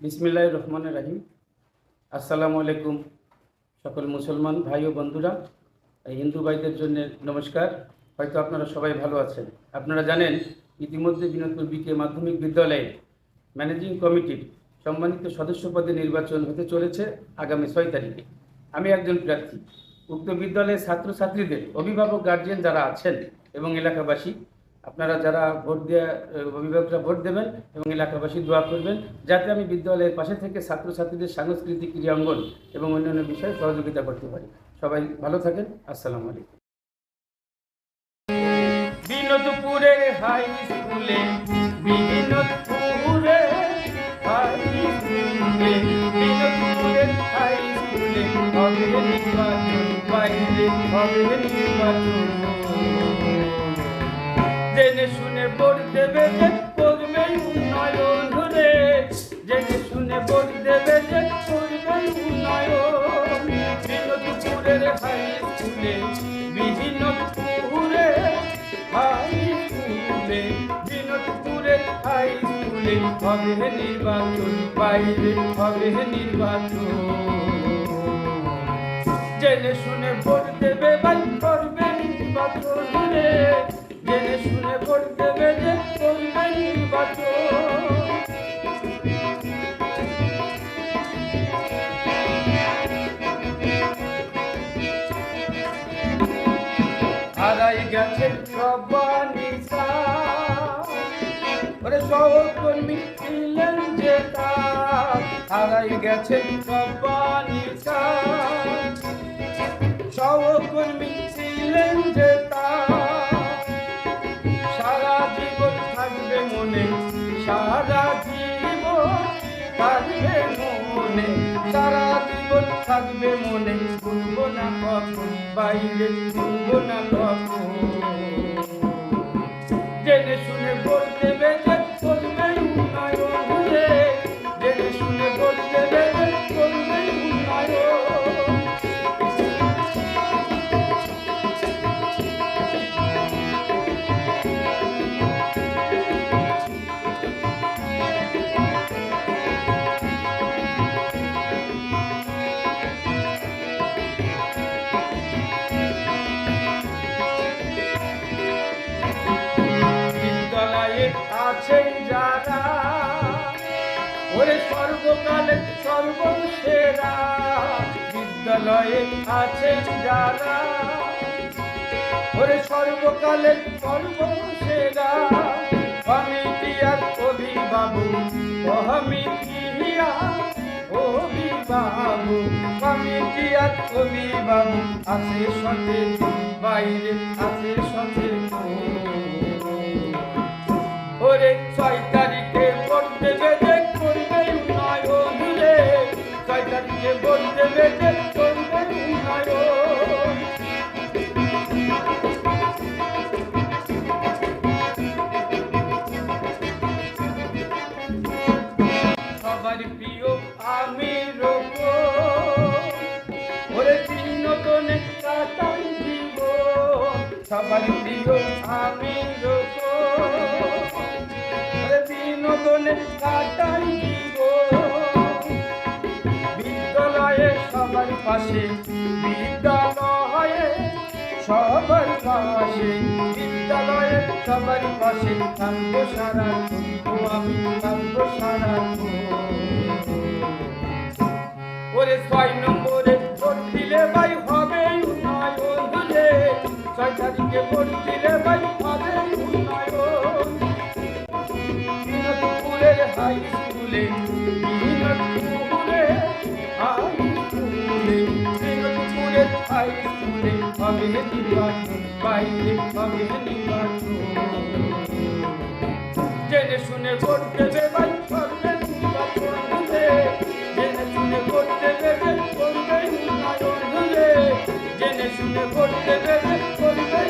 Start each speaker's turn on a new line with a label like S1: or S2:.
S1: বিসমিল্লাহির রহমানির রহিম। আসসালামু আলাইকুম সকল মুসলমান ভাই ও বন্ধুরা। হিন্দু ভাইদের জন্য নমস্কার। হয়তো আপনারা সবাই ভালো আছেন। আপনারা জানেন ইতিমধ্যে বিনোদপুর বিকে মাধ্যমিক বিদ্যালয়ে ম্যানেজিং কমিটির সম্মানিত সদস্য পদে নির্বাচন হতে চলেছে আগামী 6 তারিখে। আমি একজন প্রার্থী। উক্ত বিদ্যালয়ের ছাত্রছাত্রীদের অভিভাবক গার্জিয়ান যারা আছেন এবং এলাকাবাসী, আপনারা যারা ভোট দেওয়া অভিভাবকরা ভোট দেবেন এবং এলাকাবাসী দোয়া করবেন যাতে আমি বিদ্যালয়ের পাশে থেকে ছাত্রছাত্রীদের সাংস্কৃতিক ক্রীড়াঙ্গন এবং অন্যান্য বিষয়ে সহযোগিতা করতে পারি। সবাই ভালো থাকেন। আসসালামু আলাইকুম। বিনোদপুরের হাই স্কুলে, বিনোদপুরে হাই স্কুলে, বিনোদপুরের হাই স্কুলে হবে নির্বাচন, বাইরে হবে নির্বাচন। জেনে শুনে ভোট দেবে যে করবে উন্নয়ন রে, জেনে শুনে ভোট দেবে যে করবে উন্নয়ন। বিনোদপুরের হাই স্কুলে, বিনোদপুরে হাই স্কুলে, বিনোদপুরের হাই স্কুলে হবে নির্বাচন, বাইরে হবে নির্বাচন। জেনে শুনে ভোট দেবে ভাই করবে নির্বাচন রে, জেনে শুনে ভোট দেবে যে করবে নির্বাচন। হারাই গেছে সবানিসা, ওরে সহকর্মী ছিলেন যে তার, হারাই গেছে সবানিসা, সহকর্মী ছিলেন যে তার। সারা জীবন থাকবে মনে, সারা জীবন থাকবে মনে, সারা জীবন থাকবে মনে। ভুলব না কখন বাইরে, ভুলব না কখন। জেনে শুনে ভোট দেবে যে করবে উন্নয়ন রে, জেনে শুনে ভোট দেবে যে করবে উন্নয়ন। আছেন যারা ওরে সর্বকালে সর্বসেরা, বিদ্যালয়ে আছেন যারা ওরে সর্বকালে সর্বসেরা। কমিটি আর অভিভাবক, কমিটি আর অভিভাবক, কমিটি আর অভিভাবক আছে সচেতন, বাইরে আছে সচেতন। ওরে 6 তারিখে ভোট দেবে যে করবে উন্নয়ন রে, 6 তারিখে ভোট দেবে যে করবে উন্নয়ন। সবার প্রিয় আমির ওরে বিনোদনে কাটাই জীবন, সবার প্রিয় আমির বিনোদনে কাটাই জীবন। বিদ্যালয়ে সবার পাশে, বিদ্যালয়ে সবার পাশে, বিদ্যালয়ে সবার পাশে থাকবো সারাক্ষণ, আমি থাকবো সারাক্ষণ। ওরে 6 নম্বরে ভোট দিলে ভাই হবে উন্নয়ন রে, 6 তারিখে ভোট দিলে ভাই হবে উন্নয়ন। বিনোদপুরের হাই স্কুলে, বিনোদপুরে হাই স্কুলে, বিনোদপুরের হাই স্কুলে হবে নির্বাচন, বাইরে হবে নির্বাচন। জেনে শুনে ভোট দেবে ভাই করবে নির্বাচন রে, জেনে শুনে ভোট দেবে যে করবে উন্নয়ন রে, জেনে শুনে ভোট দেবে যে করবে